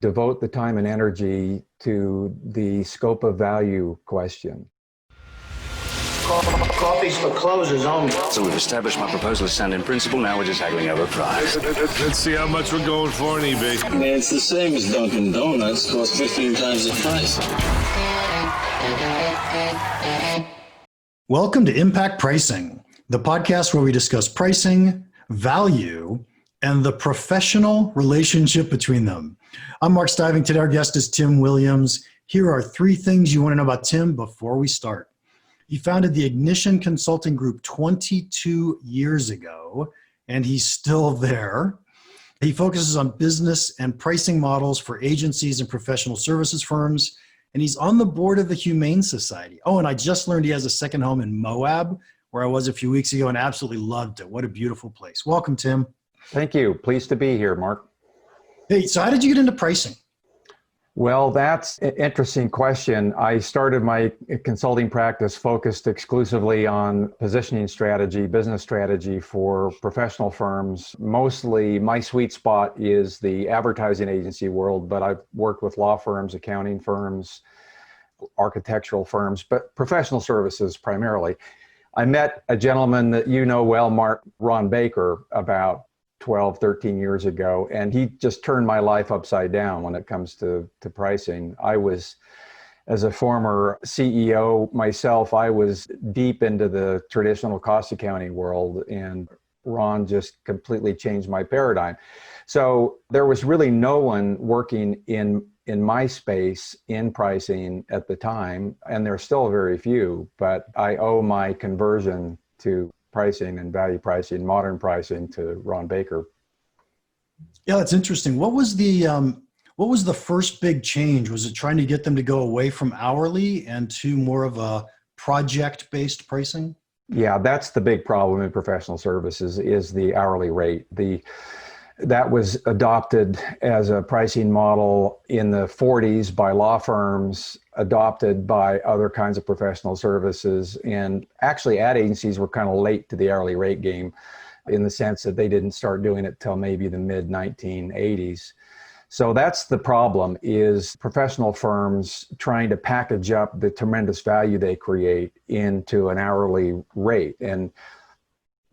devote the time and energy to the scope of value question. Coffee's for closers only. So we've established my proposal is sound in principle. Now we're just haggling over price. Let's see how much we're going for on eBay. It's the same as Dunkin' Donuts. Costs 15 times the price. Welcome to Impact Pricing, the podcast where we discuss pricing, value, and the professional relationship between them. I'm Mark Stiving. Today our guest is Tim Williams. Here are 3 things you want to know about Tim before we start. He founded the Ignition Consulting Group 22 years ago, and he's still there. He focuses on business and pricing models for agencies and professional services firms, and he's on the board of the Humane Society. Oh, and I just learned he has a second home in Moab, where I was a few weeks ago, and absolutely loved it. What a beautiful place. Welcome, Tim. Thank you. Pleased to be here, Mark. Hey, so how did you get into pricing? Well, that's an interesting question. I started my consulting practice focused exclusively on positioning strategy, business strategy for professional firms. Mostly my sweet spot is the advertising agency world, but I've worked with law firms, accounting firms, architectural firms, but professional services primarily. I met a gentleman that you know well, Mark, Ron Baker, about 12, 13 years ago, and he just turned my life upside down when it comes to pricing. I was, as a former CEO myself, I was deep into the traditional cost accounting world, and Ron just completely changed my paradigm. So there was really no one working in my space in pricing at the time, and there's still very few, but I owe my conversion to pricing and value pricing, modern pricing, to Ron Baker. Yeah, that's interesting. What was the first big change? Was it trying to get them to go away from hourly and to more of a project-based pricing? Yeah, that's the big problem in professional services is the hourly rate. That was adopted as a pricing model in the 40s by law firms, adopted by other kinds of professional services. And actually ad agencies were kind of late to the hourly rate game in the sense that they didn't start doing it till maybe the mid 1980s. So that's the problem, is professional firms trying to package up the tremendous value they create into an hourly rate. And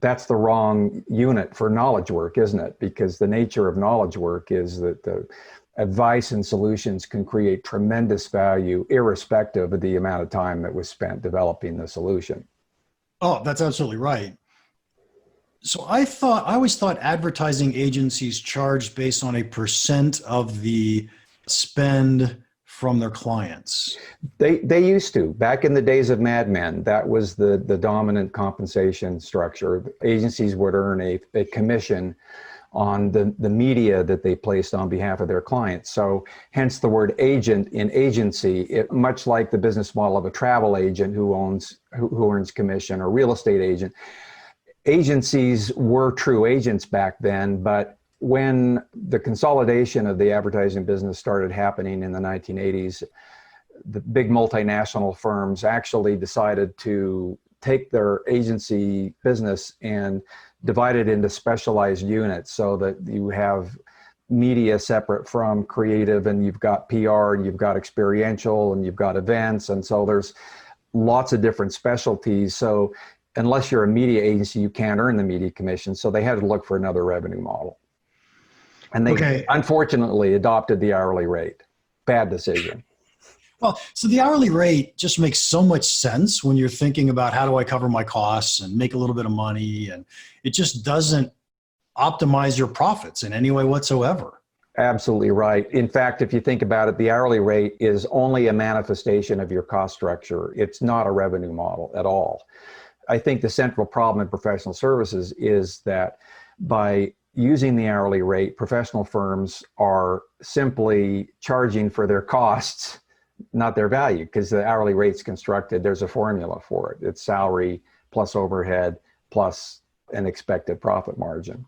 that's the wrong unit for knowledge work, isn't it? Because the nature of knowledge work is that the advice and solutions can create tremendous value irrespective of the amount of time that was spent developing the solution. Oh, that's absolutely right. So I always thought advertising agencies charged based on a % of the spend from their clients. They used to. Back in the days of Mad Men, that was the dominant compensation structure. Agencies would earn a commission on the media that they placed on behalf of their clients. So hence the word agent in agency, much like the business model of a travel agent who earns commission, or real estate agent. Agencies were true agents back then, but when the consolidation of the advertising business started happening in the 1980s, the big multinational firms actually decided to take their agency business and divide it into specialized units so that you have media separate from creative, and you've got PR, and you've got experiential, and you've got events. And so there's lots of different specialties. So unless you're a media agency, you can't earn the media commission. So they had to look for another revenue model. And they unfortunately adopted the hourly rate. Bad decision. Well, so the hourly rate just makes so much sense when you're thinking about how do I cover my costs and make a little bit of money, and it just doesn't optimize your profits in any way whatsoever. Absolutely right. In fact, if you think about it, the hourly rate is only a manifestation of your cost structure. It's not a revenue model at all. I think the central problem in professional services is that by using the hourly rate, professional firms are simply charging for their costs, not their value, because the hourly rate's constructed. There's a formula for it. It's salary plus overhead plus an expected profit margin.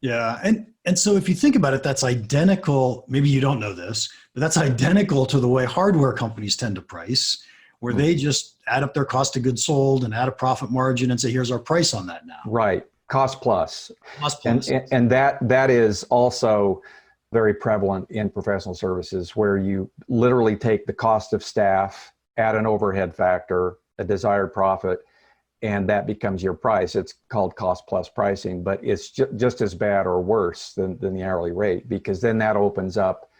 Yeah. And so if you think about it, that's identical. Maybe you don't know this, but that's identical to the way hardware companies tend to price, where they just add up their cost of goods sold and add a profit margin and say, here's our price on that now. Right. Cost plus. Cost plus. And that is also very prevalent in professional services, where you literally take the cost of staff, add an overhead factor, a desired profit, and that becomes your price. It's called cost plus pricing, but it's just as bad or worse than the hourly rate, because then that opens up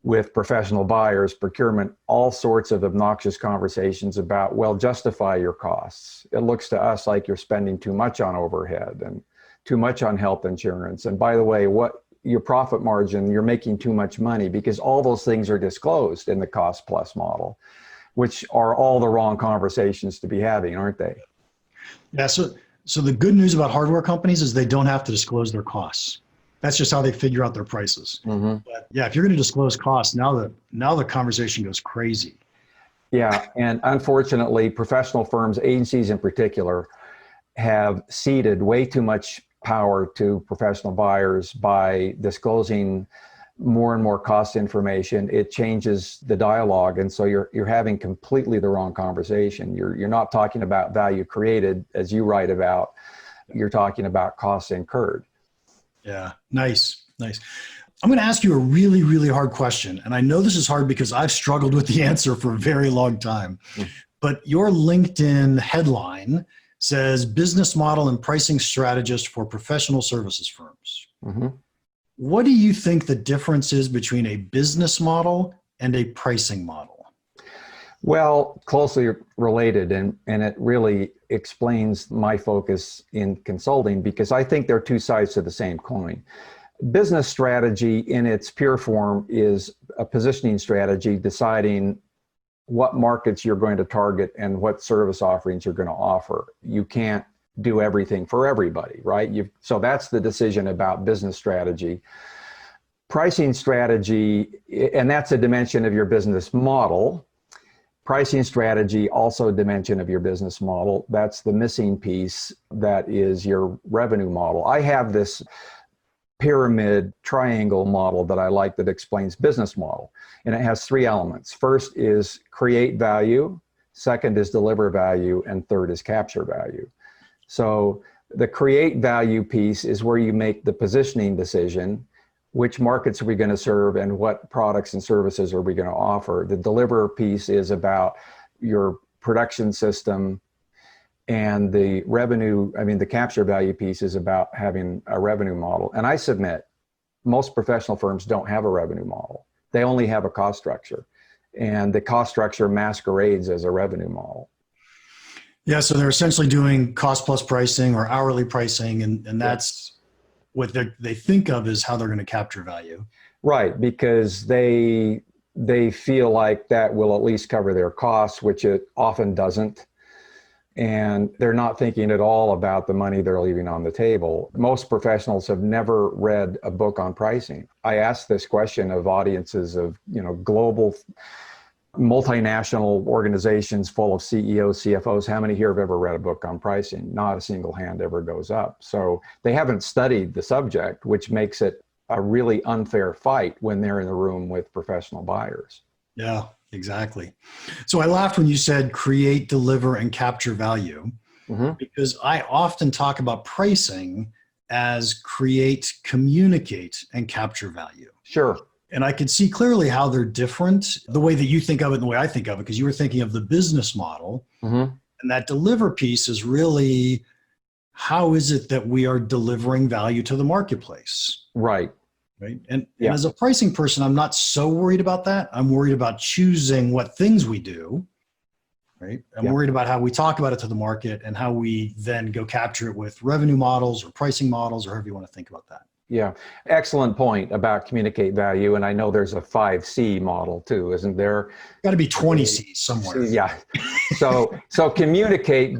with professional buyers, procurement, all sorts of obnoxious conversations about, well, justify your costs. It looks to us like you're spending too much on overhead and too much on health insurance. And by the way, what your profit margin, you're making too much money, because all those things are disclosed in the cost plus model, which are all the wrong conversations to be having, aren't they? Yeah. So the good news about hardware companies is they don't have to disclose their costs. That's just how they figure out their prices. Mm-hmm. But yeah, if you're going to disclose costs, now the conversation goes crazy. Yeah, and unfortunately, professional firms, agencies in particular, have ceded way too much power to professional buyers by disclosing more and more cost information. It changes the dialogue, and so you're having completely the wrong conversation. You're not talking about value created, as you write about. You're talking about costs incurred. Yeah, nice. I'm going to ask you a really, really hard question. And I know this is hard because I've struggled with the answer for a very long time. But your LinkedIn headline says business model and pricing strategist for professional services firms. Mm-hmm. What do you think the difference is between a business model and a pricing model? Well, closely related, and it really explains my focus in consulting, because I think they're two sides to the same coin. Business strategy in its pure form is a positioning strategy, deciding what markets you're going to target and what service offerings you're going to offer. You can't do everything for everybody, right? So that's the decision about business strategy. Pricing strategy, and that's a dimension of your business model. Pricing strategy, also a dimension of your business model. That's the missing piece, that is your revenue model. I have this pyramid triangle model that I like that explains business model, and it has three elements. First is create value, second is deliver value, and third is capture value. So the create value piece is where you make the positioning decision. Which markets are we going to serve and what products and services are we going to offer? The deliver piece is about your production system, and the the capture value piece is about having a revenue model. And I submit most professional firms don't have a revenue model. They only have a cost structure, and the cost structure masquerades as a revenue model. Yeah, so they're essentially doing cost plus pricing or hourly pricing, and that's what they think of as how they're going to capture value. Right, because they feel like that will at least cover their costs, which it often doesn't. And they're not thinking at all about the money they're leaving on the table. Most professionals have never read a book on pricing. I ask this question of audiences of, global multinational organizations full of CEOs, CFOs, how many here have ever read a book on pricing? Not a single hand ever goes up. So they haven't studied the subject, which makes it a really unfair fight when they're in the room with professional buyers. Yeah, exactly. So I laughed when you said create, deliver, and capture value, because I often talk about pricing as create, communicate, and capture value. Sure. And I could see clearly how they're different, the way that you think of it and the way I think of it, because you were thinking of the business model. And that deliver piece is really, how is it that we are delivering value to the marketplace? Right. And as a pricing person, I'm not so worried about that. I'm worried about choosing what things we do. Right. I'm worried about how we talk about it to the market and how we then go capture it with revenue models or pricing models, or however you want to think about that. Yeah, excellent point about communicate value. And I know there's a 5C model too, isn't there? Got to be 20 C's somewhere. Yeah. So communicate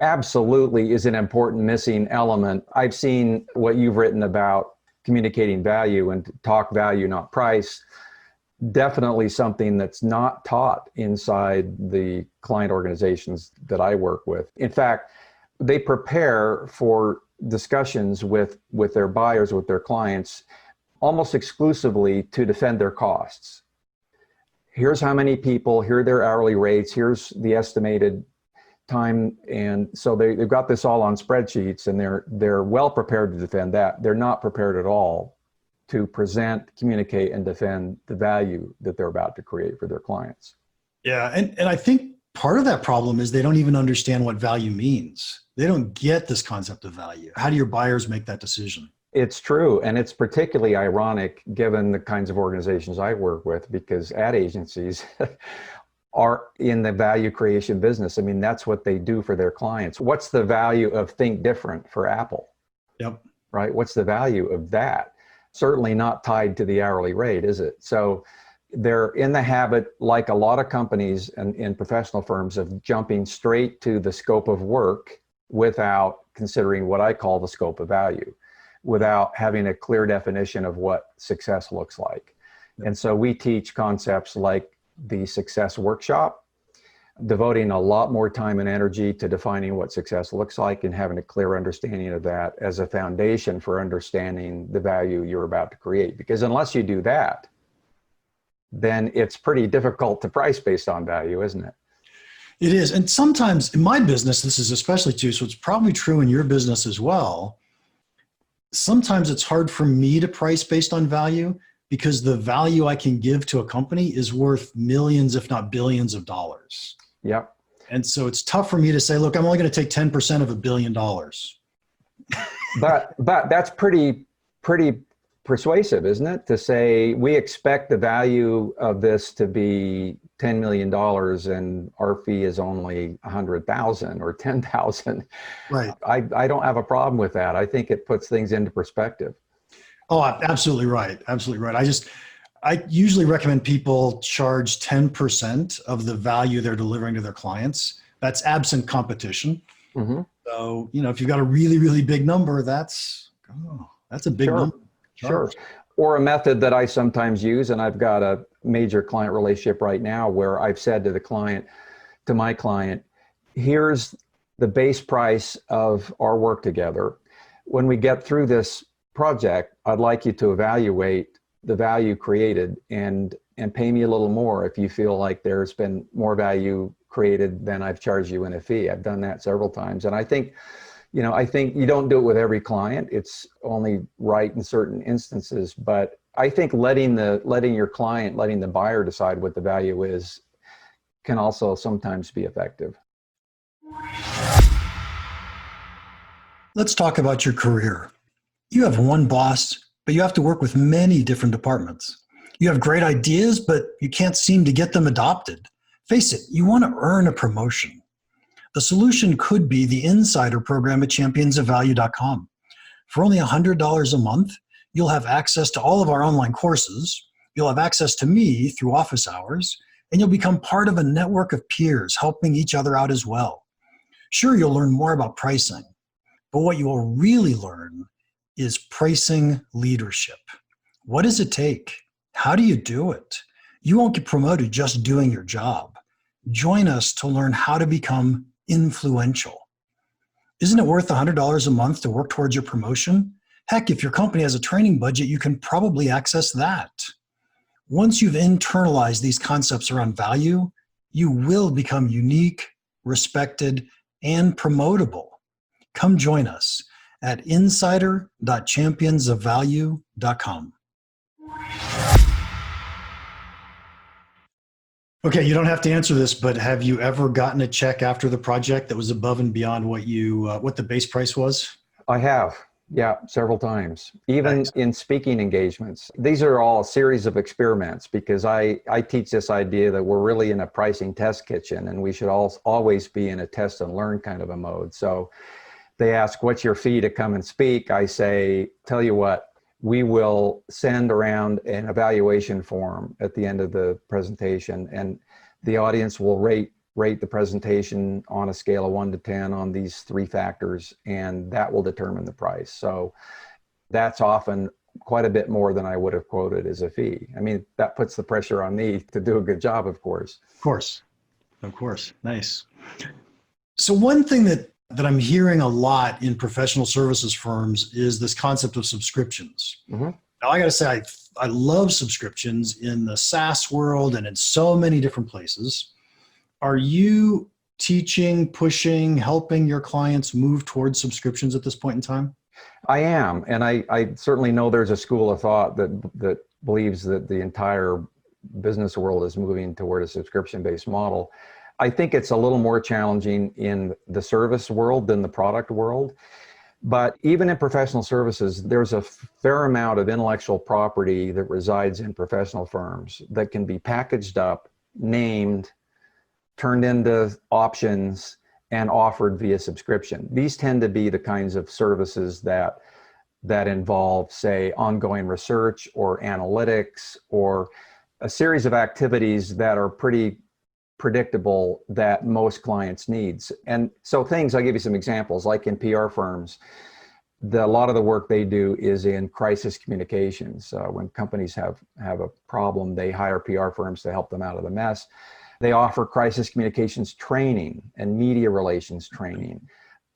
absolutely is an important missing element. I've seen what you've written about communicating value and talk value, not price. Definitely something that's not taught inside the client organizations that I work with. In fact, they prepare for discussions with their buyers, with their clients, almost exclusively to defend their costs. Here's how many people, here are their hourly rates, here's the estimated time. And so they've got this all on spreadsheets, and they're well prepared to defend that. They're not prepared at all to present, communicate, and defend the value that they're about to create for their clients. Yeah, and I think part of that problem is they don't even understand what value means. They don't get this concept of value. How do your buyers make that decision? It's true, and it's particularly ironic given the kinds of organizations I work with, because ad agencies are in the value creation business. I mean, that's what they do for their clients. What's the value of Think Different for Apple? Yep. Right? What's the value of that? Certainly not tied to the hourly rate, is it? So they're in the habit, like a lot of companies and in professional firms, of jumping straight to the scope of work without considering what I call the scope of value, without having a clear definition of what success looks like. And so we teach concepts like the success workshop, devoting a lot more time and energy to defining what success looks like and having a clear understanding of that as a foundation for understanding the value you're about to create. Because unless you do that, then it's pretty difficult to price based on value, isn't it? It is. And sometimes in my business, this is especially true, so it's probably true in your business as well. Sometimes it's hard for me to price based on value because the value I can give to a company is worth millions, if not billions of dollars. Yep. And so it's tough for me to say, look, I'm only going to take 10% of $1 billion. But that's pretty persuasive, isn't it? To say we expect the value of this to be $10 million and our fee is only 100,000 or 10,000. Right. I don't have a problem with that. I think it puts things into perspective. Oh, absolutely right. Absolutely right. I usually recommend people charge 10% of the value they're delivering to their clients. That's absent competition. Mm-hmm. So, if you've got a really, really big number, that's a big number. Sure. Or a method that I sometimes use, and I've got a major client relationship right now where I've said to my client, here's the base price of our work together. When we get through this project, I'd like you to evaluate the value created and pay me a little more if you feel like there's been more value created than I've charged you in a fee. I've done that several times. And I think you don't do it with every client. It's only right in certain instances. But I think letting the buyer decide what the value is can also sometimes be effective. Let's talk about your career. You have one boss, but you have to work with many different departments. You have great ideas, but you can't seem to get them adopted. Face it, you want to earn a promotion. The solution could be the Insider program at championsofvalue.com. For only $100 a month, you'll have access to all of our online courses, you'll have access to me through office hours, and you'll become part of a network of peers helping each other out as well. Sure, you'll learn more about pricing, but what you will really learn is pricing leadership. What does it take? How do you do it? You won't get promoted just doing your job. Join us to learn how to become influential. Isn't it worth $100 a month to work towards your promotion? Heck, if your company has a training budget, you can probably access that. Once you've internalized these concepts around value, you will become unique, respected, and promotable. Come join us at insider.championsofvalue.com. Okay, you don't have to answer this, but have you ever gotten a check after the project that was above and beyond what the base price was? I have. Yeah, several times, even in speaking engagements. These are all a series of experiments because I teach this idea that we're really in a pricing test kitchen and we should always be in a test and learn kind of a mode. So they ask, what's your fee to come and speak? I say, tell you what, we will send around an evaluation form at the end of the presentation and the audience will rate the presentation on a scale of 1 to 10 on these 3 factors, and that will determine the price. So that's often quite a bit more than I would have quoted as a fee. I mean, that puts the pressure on me to do a good job, of course. Of course. Nice. So one thing that I'm hearing a lot in professional services firms is this concept of subscriptions. Mm-hmm. Now, I got to say, I love subscriptions in the SaaS world and in so many different places. Are you teaching, pushing, helping your clients move towards subscriptions at this point in time? I am, and I certainly know there's a school of thought that believes that the entire business world is moving toward a subscription-based model. I think it's a little more challenging in the service world than the product world. But even in professional services, there's a fair amount of intellectual property that resides in professional firms that can be packaged up, named, turned into options, and offered via subscription. These tend to be the kinds of services that involve, say, ongoing research or analytics or a series of activities that are pretty predictable that most clients needs. And so I'll give you some examples, like in PR firms, a lot of the work they do is in crisis communications. When companies have a problem, they hire PR firms to help them out of the mess. They offer crisis communications training and media relations training.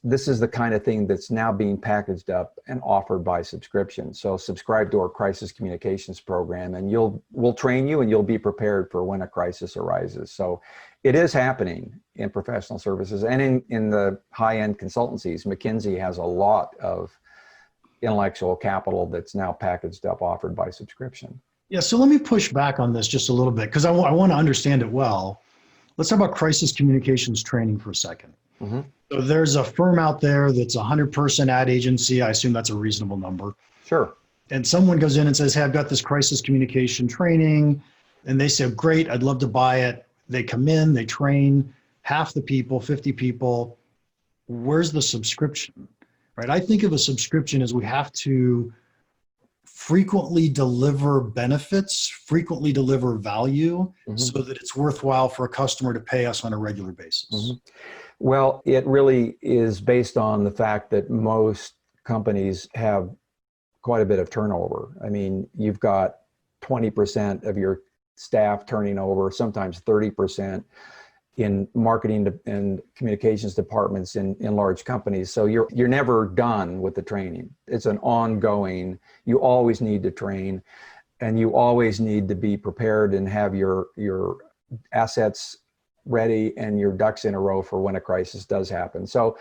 This is the kind of thing that's now being packaged up and offered by subscription. So subscribe to our crisis communications program and we'll train you and you'll be prepared for when a crisis arises. So it is happening in professional services and in the high-end consultancies. McKinsey has a lot of intellectual capital that's now packaged up, offered by subscription. Yeah, so let me push back on this just a little bit because I want to understand it well. Let's talk about crisis communications training for a second. Mm-hmm. So there's a firm out there that's a 100-person ad agency. I assume that's a reasonable number. Sure. And someone goes in and says, hey, I've got this crisis communication training. And they say, great, I'd love to buy it. They come in, they train half the people, 50 people. Where's the subscription? Right? I think of a subscription as we have to frequently deliver benefits, frequently deliver value, so that it's worthwhile for a customer to pay us on a regular basis. Mm-hmm. Well, it really is based on the fact that most companies have quite a bit of turnover. I mean, you've got 20% of your staff turning over, sometimes 30% in marketing and communications departments in large companies. So you're never done with the training. It's an ongoing, you always need to train and you always need to be prepared and have your assets ready and your ducks in a row for when a crisis does happen. So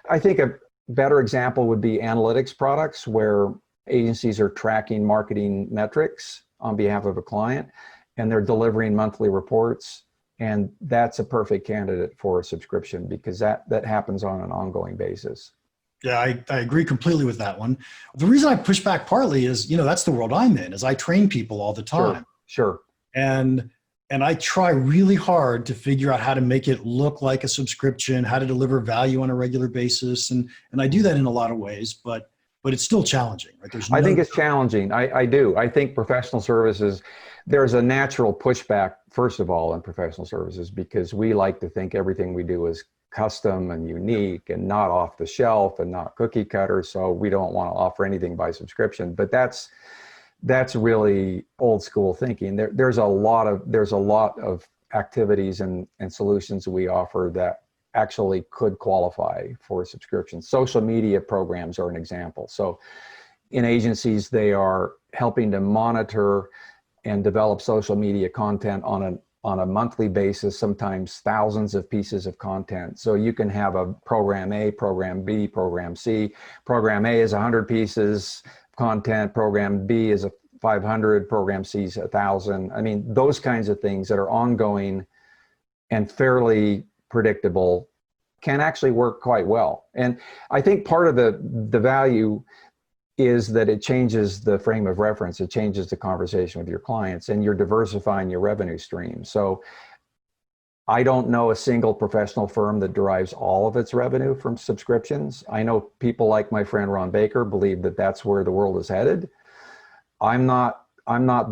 I think a better example would be analytics products where agencies are tracking marketing metrics on behalf of a client and they're delivering monthly reports. And that's a perfect candidate for a subscription because that happens on an ongoing basis. Yeah, I agree completely with that one. The reason I push back partly is, that's the world I'm in, is I train people all the time. Sure. And I try really hard to figure out how to make it look like a subscription, how to deliver value on a regular basis. And I do that in a lot of ways, but it's still challenging, right? I think it's challenging. I do. I think professional services, there's a natural pushback, first of all, in professional services, because we like to think everything we do is custom and unique and not off the shelf and not cookie cutter. So we don't want to offer anything by subscription, but that's really old school thinking. There's a lot of activities and solutions that we offer that actually could qualify for subscription. Social media programs are an example. So in agencies, they are helping to monitor and develop social media content on a monthly basis, sometimes thousands of pieces of content. So you can have a program A, program B, program C. Program A is 100 pieces of content, program B is 500, program C is 1,000. I mean, those kinds of things that are ongoing and fairly predictable can actually work quite well. And I think part of the value is that it changes the frame of reference. It changes the conversation with your clients and you're diversifying your revenue stream. So I don't know a single professional firm that derives all of its revenue from subscriptions. I know people like my friend Ron Baker believe that that's where the world is headed. I'm not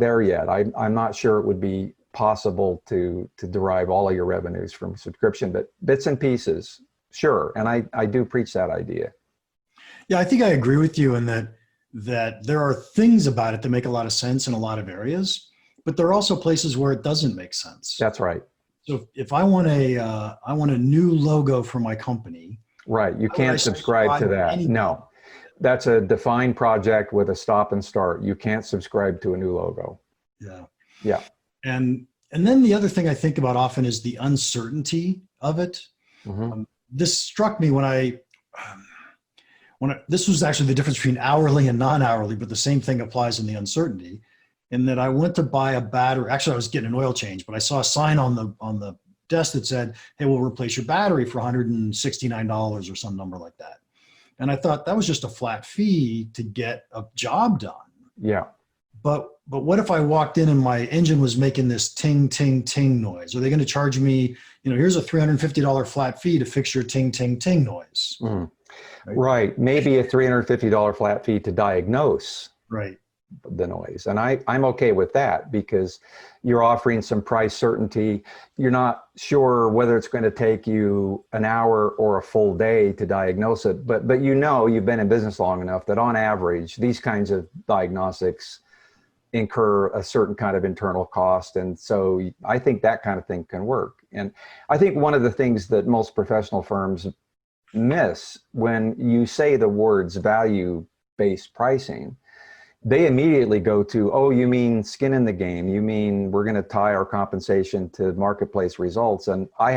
there yet. I'm not sure it would be possible to derive all of your revenues from subscription, but bits and pieces, sure. And I do preach that idea. Yeah, I think I agree with you in that there are things about it that make a lot of sense in a lot of areas, but there are also places where it doesn't make sense. That's right. So if I want a new logo for my company. Right, you can't subscribe to that. No, that's a defined project with a stop and start. You can't subscribe to a new logo. Yeah. And then the other thing I think about often is the uncertainty of it. Mm-hmm. This struck me when This was actually the difference between hourly and non-hourly, but the same thing applies in the uncertainty. In that I went to buy a battery. Actually, I was getting an oil change, but I saw a sign on the desk that said, "Hey, we'll replace your battery for $169 or some number like that." And I thought that was just a flat fee to get a job done. Yeah. But what if I walked in and my engine was making this ting, ting, ting noise? Are they going to charge me, here's a $350 flat fee to fix your ting, ting, ting noise? Mm. Right. Maybe a $350 flat fee to diagnose Right. the noise. And I'm okay with that because you're offering some price certainty. You're not sure whether it's going to take you an hour or a full day to diagnose it, but you've been in business long enough that on average, these kinds of diagnostics incur a certain kind of internal cost. And so I think that kind of thing can work. And I think one of the things that most professional firms miss when you say the words value-based pricing, they immediately go to, oh, you mean skin in the game. You mean we're going to tie our compensation to marketplace results. And I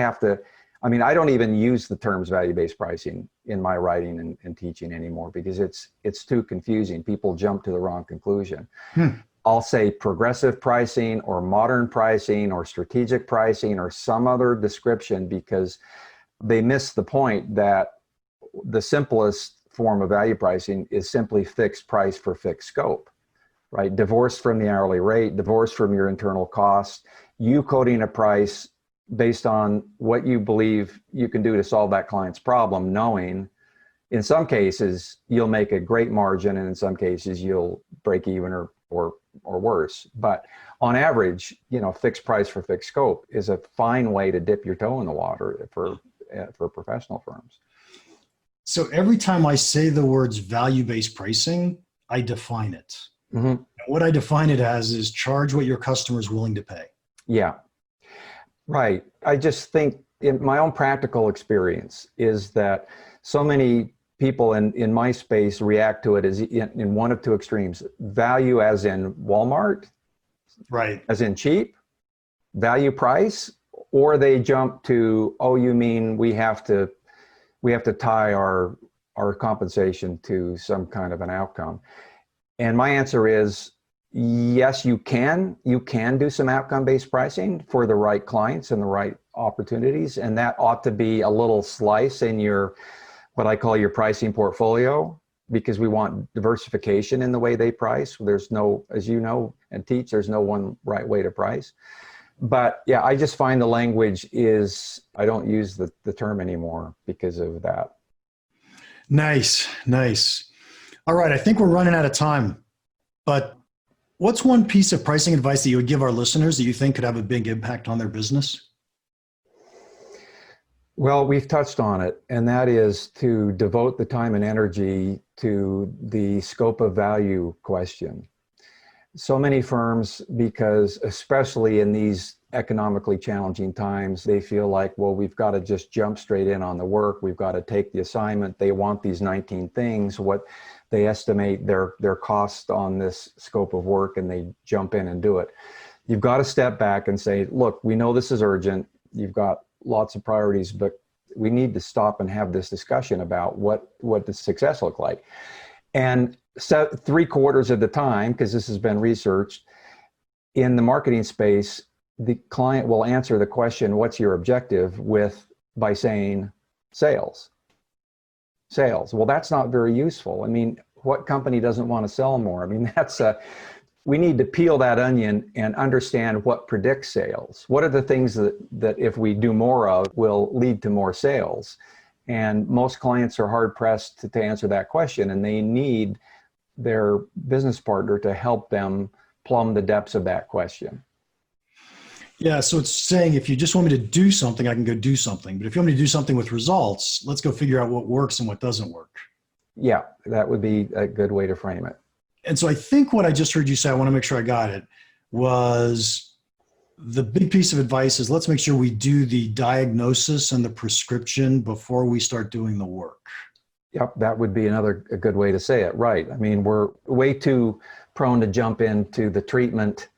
don't even use the terms value-based pricing in my writing and teaching anymore because it's too confusing. People jump to the wrong conclusion. I'll say progressive pricing or modern pricing or strategic pricing or some other description because they miss the point that the simplest form of value pricing is simply fixed price for fixed scope, right? Divorced from the hourly rate, divorced from your internal costs, you coding a price based on what you believe you can do to solve that client's problem, knowing in some cases you'll make a great margin and in some cases you'll break even or worse. But on average, fixed price for fixed scope is a fine way to dip your toe in the water for professional firms. So every time I say the words value-based pricing, I define it. Mm-hmm. And what I define it as is charge what your customer is willing to pay. Yeah, right. I just think in my own practical experience is that so many people in my space react to it as in one of two extremes: value as in Walmart, right, as in cheap, value price, or they jump to, oh, you mean we have to tie our compensation to some kind of an outcome. And my answer is yes, you can do some outcome-based pricing for the right clients and the right opportunities. And that ought to be a little slice in your, what I call your pricing portfolio, because we want diversification in the way they price. There's no, as you know and teach, there's no one right way to price. But yeah, I just find the language I don't use the term anymore because of that. Nice. All right, I think we're running out of time, but what's one piece of pricing advice that you would give our listeners that you think could have a big impact on their business? Well, we've touched on it, and that is to devote the time and energy to the scope of value question. So many firms, because especially in these economically challenging times, they feel like, well, we've got to just jump straight in on the work. We've got to take the assignment. They want these 19 things, what they estimate their cost on this scope of work, and they jump in and do it. You've got to step back and say, look, we know this is urgent. You've got lots of priorities, but we need to stop and have this discussion about what does success look like. And so 3/4 of the time, because this has been researched, in the marketing space, the client will answer the question, what's your objective, by saying sales. Well, that's not very useful. I mean, what company doesn't want to sell more? I mean, we need to peel that onion and understand what predicts sales. What are the things that if we do more of will lead to more sales? And most clients are hard pressed to answer that question, and they need their business partner to help them plumb the depths of that question. Yeah, so it's saying if you just want me to do something, I can go do something. But if you want me to do something with results, let's go figure out what works and what doesn't work. Yeah, that would be a good way to frame it. And so I think what I just heard you say, I want to make sure I got it, was the big piece of advice is let's make sure we do the diagnosis and the prescription before we start doing the work. Yep, that would be a good way to say it, right. I mean, we're way too prone to jump into the treatment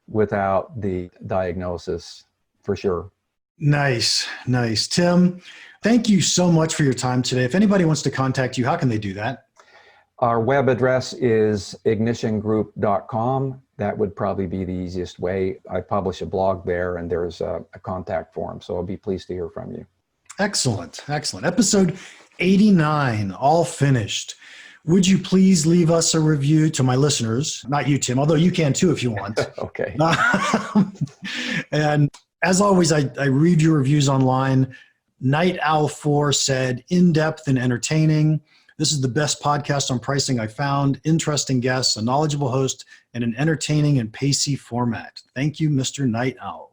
without the diagnosis, for sure. Nice. Tim, thank you so much for your time today. If anybody wants to contact you, how can they do that? Our web address is ignitiongroup.com. That would probably be the easiest way. I publish a blog there and there's a contact form. So I'll be pleased to hear from you. Excellent. Episode 89, all finished. Would you please leave us a review to my listeners? Not you, Tim, although you can too if you want. Okay. And as always, I read your reviews online. Night Owl 4 said, in-depth and entertaining. This is the best podcast on pricing I found. Interesting guests, a knowledgeable host, and an entertaining and pacey format. Thank you, Mr. Night Owl.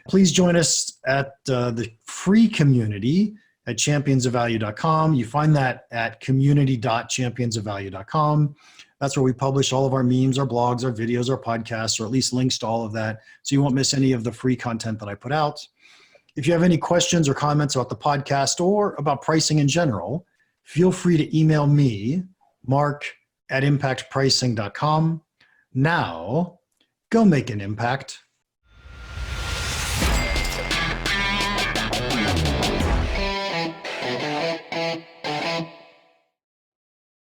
Please join us at the free community at championsofvalue.com. You find that at community.championsofvalue.com. That's where we publish all of our memes, our blogs, our videos, our podcasts, or at least links to all of that, so you won't miss any of the free content that I put out. If you have any questions or comments about the podcast or about pricing in general, feel free to email me, mark@impactpricing.com. Now, go make an impact.